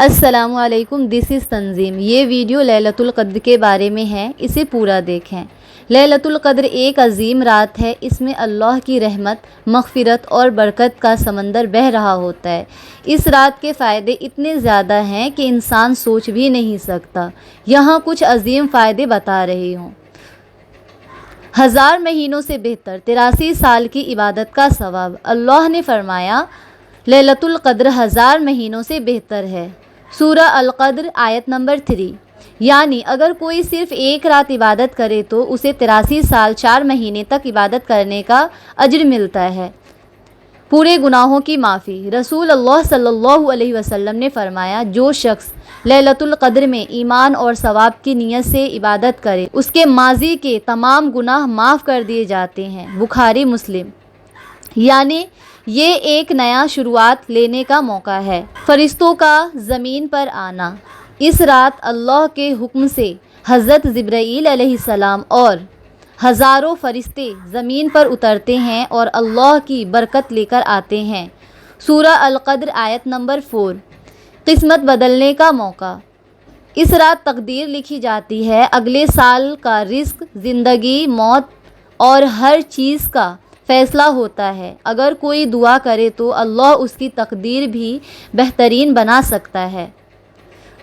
السلام علیکم، دس از تنظیم۔ یہ ویڈیو لیلۃ القدر کے بارے میں ہے، اسے پورا دیکھیں۔ لیلۃ القدر ایک عظیم رات ہے، اس میں اللہ کی رحمت، مغفرت اور برکت کا سمندر بہہ رہا ہوتا ہے۔ اس رات کے فائدے اتنے زیادہ ہیں کہ انسان سوچ بھی نہیں سکتا۔ یہاں کچھ عظیم فائدے بتا رہی ہوں۔ 1000 مہینوں سے بہتر، 83 سال کی عبادت کا ثواب۔ اللہ نے فرمایا لیلۃ القدر 1000 مہینوں سے بہتر ہے۔ سورہ القدر آیت نمبر 3۔ یعنی اگر کوئی صرف ایک رات عبادت کرے تو اسے 83 سال 4 مہینے تک عبادت کرنے کا اجر ملتا ہے۔ پورے گناہوں کی معافی۔ رسول اللہ صلی اللہ علیہ وسلم نے فرمایا، جو شخص لیلۃ القدر میں ایمان اور ثواب کی نیت سے عبادت کرے اس کے ماضی کے تمام گناہ معاف کر دیے جاتے ہیں۔ بخاری مسلم۔ یعنی یہ ایک نیا شروعات لینے کا موقع ہے۔ فرشتوں کا زمین پر آنا۔ اس رات اللہ کے حکم سے حضرت جبرائیل علیہ السلام اور ہزاروں فرشتے زمین پر اترتے ہیں اور اللہ کی برکت لے کر آتے ہیں۔ سورہ القدر آیت نمبر 4۔ قسمت بدلنے کا موقع۔ اس رات تقدیر لکھی جاتی ہے، اگلے سال کا رزق، زندگی، موت اور ہر چیز کا فیصلہ ہوتا ہے۔ اگر کوئی دعا کرے تو اللہ اس کی تقدیر بھی بہترین بنا سکتا ہے۔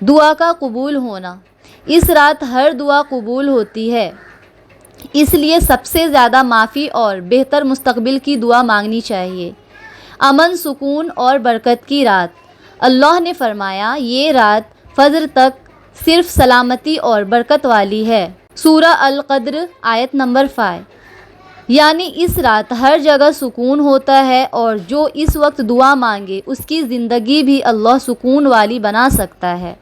دعا کا قبول ہونا۔ اس رات ہر دعا قبول ہوتی ہے، اس لیے سب سے زیادہ معافی اور بہتر مستقبل کی دعا مانگنی چاہیے۔ امن، سکون اور برکت کی رات۔ اللہ نے فرمایا، یہ رات فجر تک صرف سلامتی اور برکت والی ہے۔ سورہ القدر آیت نمبر 5۔ یعنی اس رات ہر جگہ سکون ہوتا ہے اور جو اس وقت دعا مانگے اس کی زندگی بھی اللہ سکون والی بنا سکتا ہے۔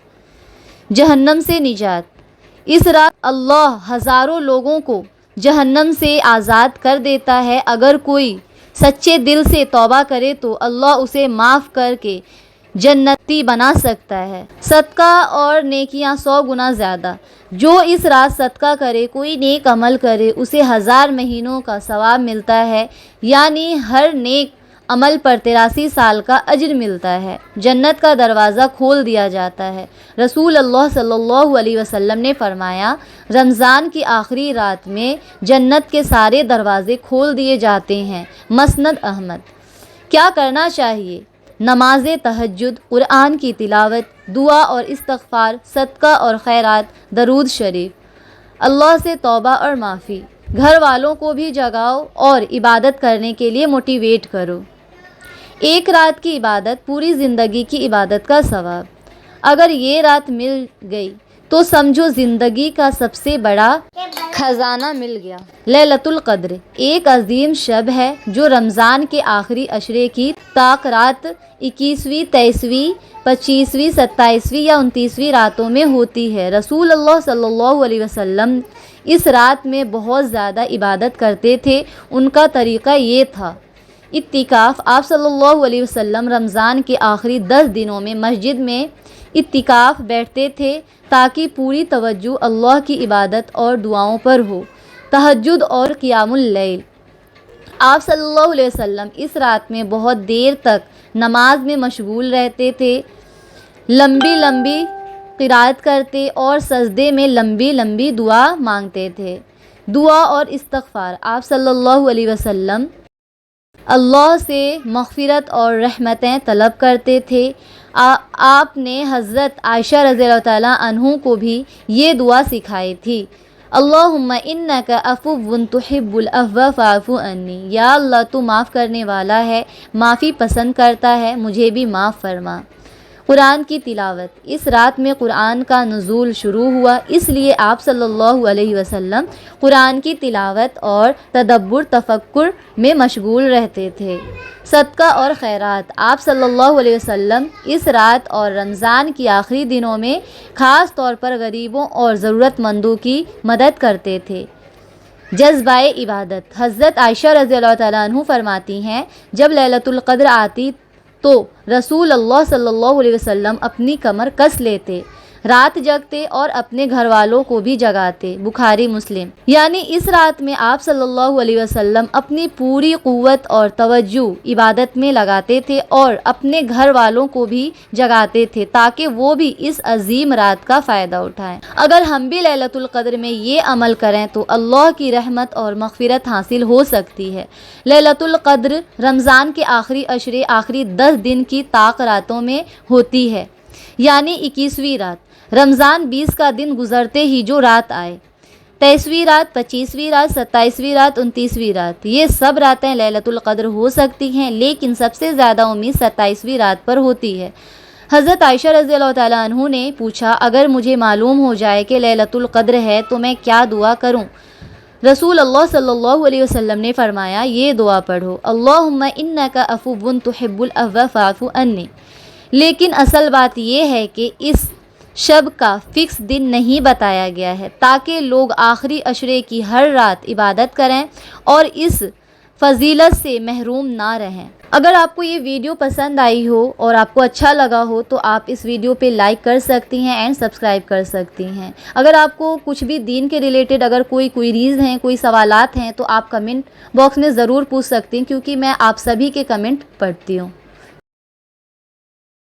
جہنم سے نجات۔ اس رات اللہ ہزاروں لوگوں کو جہنم سے آزاد کر دیتا ہے۔ اگر کوئی سچے دل سے توبہ کرے تو اللہ اسے معاف کر کے جنتی بنا سکتا ہے۔ صدقہ اور نیکیاں 100 گنا زیادہ۔ جو اس رات صدقہ کرے، کوئی نیک عمل کرے، اسے 1000 مہینوں کا ثواب ملتا ہے، یعنی ہر نیک عمل پر 83 سال کا اجر ملتا ہے۔ جنت کا دروازہ کھول دیا جاتا ہے۔ رسول اللہ صلی اللہ علیہ وسلم نے فرمایا، رمضان کی آخری رات میں جنت کے سارے دروازے کھول دیے جاتے ہیں۔ مسند احمد۔ کیا کرنا چاہیے؟ نماز تہجد، قرآن کی تلاوت، دعا اور استغفار، صدقہ اور خیرات، درود شریف، اللہ سے توبہ اور معافی۔ گھر والوں کو بھی جگاؤ اور عبادت کرنے کے لیے موٹیویٹ کرو۔ ایک رات کی عبادت، پوری زندگی کی عبادت کا ثواب۔ اگر یہ رات مل گئی تو سمجھو زندگی کا سب سے بڑا خزانہ مل گیا۔ لیلۃ القدر ایک عظیم شب ہے جو رمضان کے آخری عشرے کی رات 21ویں، 23ویں، 25ویں، 27ویں یا 29ویں راتوں میں ہوتی ہے۔ رسول اللہ صلی اللہ علیہ وسلم اس رات میں بہت زیادہ عبادت کرتے تھے۔ ان کا طریقہ یہ تھا اعتکاف۔ آپ صلی اللہ علیہ وسلم رمضان کے آخری 10 دنوں میں مسجد میں اعتکاف بیٹھتے تھے تاکہ پوری توجہ اللہ کی عبادت اور دعاؤں پر ہو۔ تہجد اور قیام اللیل۔ آپ صلی اللہ علیہ وسلم اس رات میں بہت دیر تک نماز میں مشغول رہتے تھے، لمبی لمبی قرات کرتے اور سجدے میں لمبی لمبی دعا مانگتے تھے۔ دعا اور استغفار۔ آپ صلی اللہ علیہ وسلم اللہ سے مغفرت اور رحمتیں طلب کرتے تھے۔ آپ نے حضرت عائشہ رضی اللہ تعالیٰ عنہ کو بھی یہ دعا سکھائی تھی، اللہم انک عفو تحب العفو فاعف عنی۔ یا اللہ، تو معاف کرنے والا ہے، معافی پسند کرتا ہے، مجھے بھی معاف فرما۔ قرآن کی تلاوت۔ اس رات میں قرآن کا نزول شروع ہوا، اس لیے آپ صلی اللہ علیہ وسلم قرآن کی تلاوت اور تدبر تفکر میں مشغول رہتے تھے۔ صدقہ اور خیرات۔ آپ صلی اللہ علیہ وسلم اس رات اور رمضان کی آخری دنوں میں خاص طور پر غریبوں اور ضرورت مندوں کی مدد کرتے تھے۔ جذبہ عبادت۔ حضرت عائشہ رضی اللہ تعالیٰ عنہ فرماتی ہیں، جب لیلۃ القدر آتی تو رسول اللہ صلی اللہ علیہ وسلم اپنی کمر کس لیتے، رات جگتے اور اپنے گھر والوں کو بھی جگاتے۔ بخاری مسلم۔ یعنی اس رات میں آپ صلی اللہ علیہ وسلم اپنی پوری قوت اور توجہ عبادت میں لگاتے تھے اور اپنے گھر والوں کو بھی جگاتے تھے تاکہ وہ بھی اس عظیم رات کا فائدہ اٹھائیں۔ اگر ہم بھی لیلۃ القدر میں یہ عمل کریں تو اللہ کی رحمت اور مغفرت حاصل ہو سکتی ہے۔ لیلۃ القدر رمضان کے آخری عشرے، آخری 10 دن کی طاق راتوں میں ہوتی ہے، یعنی 21ویں رات۔ رمضان 20 کا دن گزرتے ہی جو رات آئے، 23ویں رات، 25ویں رات، 27ویں رات، 29ویں رات، یہ سب راتیں لیلۃ القدر ہو سکتی ہیں، لیکن سب سے زیادہ امید 27ویں رات پر ہوتی ہے۔ حضرت عائشہ رضی اللہ تعالیٰ عنہ نے پوچھا، اگر مجھے معلوم ہو جائے کہ لیلۃ القدر ہے تو میں کیا دعا کروں؟ رسول اللہ صلی اللہ علیہ وسلم نے فرمایا، یہ دعا پڑھو، اللہم انک عفو تحب العفو فاعف عنی۔ لیکن اصل بات یہ ہے کہ اس شب کا فکس دن نہیں بتایا گیا ہے تاکہ لوگ آخری عشرے کی ہر رات عبادت کریں اور اس فضیلت سے محروم نہ رہیں۔ اگر آپ کو یہ ویڈیو پسند آئی ہو اور آپ کو اچھا لگا ہو تو آپ اس ویڈیو پہ لائک کر سکتی ہیں اینڈ سبسکرائب کر سکتی ہیں۔ اگر آپ کو کچھ بھی دین کے ریلیٹڈ اگر کوئی کوئریز ہیں، کوئی سوالات ہیں تو آپ کمنٹ باکس میں ضرور پوچھ سکتی ہیں، کیونکہ میں آپ سبھی کے کمنٹ پڑھتی ہوں۔